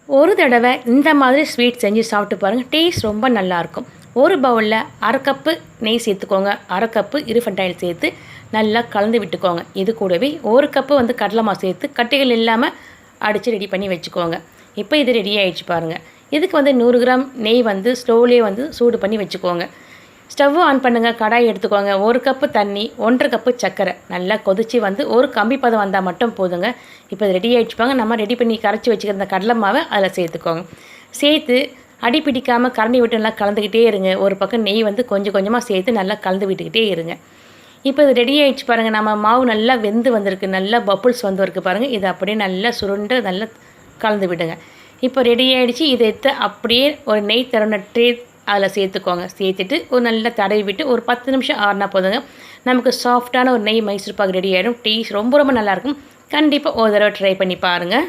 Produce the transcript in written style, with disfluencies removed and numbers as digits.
ஒரு தடவை இந்த மாதிரி ஸ்வீட் செஞ்சு சாப்பிட்டு பாருங்கள், டேஸ்ட் ரொம்ப நல்லாயிருக்கும். ஒரு பவுலில் அரை கப்பு நெய் சேர்த்துக்கோங்க, அரை கப்பு ரிஃபைண்ட் சேர்த்து நல்லா கலந்து விட்டுக்கோங்க. இது கூடவே ஒரு கப்பு கடலை மாவு சேர்த்து கட்டிகள் இல்லாமல் அடித்து ரெடி பண்ணி வச்சுக்கோங்க. இப்போ இது ரெடி ஆகிடுச்சு பாருங்கள். இதுக்கு 100 கிராம் நெய் ஸ்லோவிலே சூடு பண்ணி வச்சுக்கோங்க. ஸ்டவ் ஆன் பண்ணுங்கள், கடாய் எடுத்துக்கோங்க. ஒரு கப்பு தண்ணி, 1.5 கப்பு சர்க்கரை நல்லா கொதித்து ஒரு கம்பி பதம் வந்தால் மட்டும் போதுங்க. இப்போ இது ரெடி ஆகிடுச்சுப்பாங்க. நம்ம ரெடி பண்ணி கரைச்சி வச்சுக்கிற அந்த கடலை மாவை அதில் சேர்த்துக்கோங்க. சேர்த்து அடி பிடிக்காமல் கரண்டி விட்டு நல்லா கலந்துக்கிட்டே இருங்க. ஒரு பக்கம் நெய் கொஞ்சம் கொஞ்சமாக சேர்த்து நல்லா கலந்து விட்டுக்கிட்டே இருங்க. இப்போ இது ரெடி ஆகிடுச்சு பாருங்கள். நம்ம மாவு நல்லா வெந்து வந்திருக்கு, நல்லா பப்புள்ஸ் வந்திருக்கு பாருங்கள். இதை அப்படியே நல்லா சுருண்டு நல்லா கலந்து விடுங்க. இப்போ ரெடி ஆகிடுச்சு. இதை எடுத்து அப்படியே ஒரு நெய் தரன ட்ரே அதில் சேர்த்துக்கோங்க. சேர்த்துட்டு நல்லா தடவி விட்டு ஒரு 10 நிமிஷம் ஆறினா போதுங்க. நமக்கு சாஃப்டான ஒரு நெய் மைசூர் பாக்கு ரெடி ஆகிடும். டேஸ்ட் ரொம்ப ரொம்ப நல்லாயிருக்கும். கண்டிப்பாக ஒரு தடவை ட்ரை பண்ணி பாருங்கள்.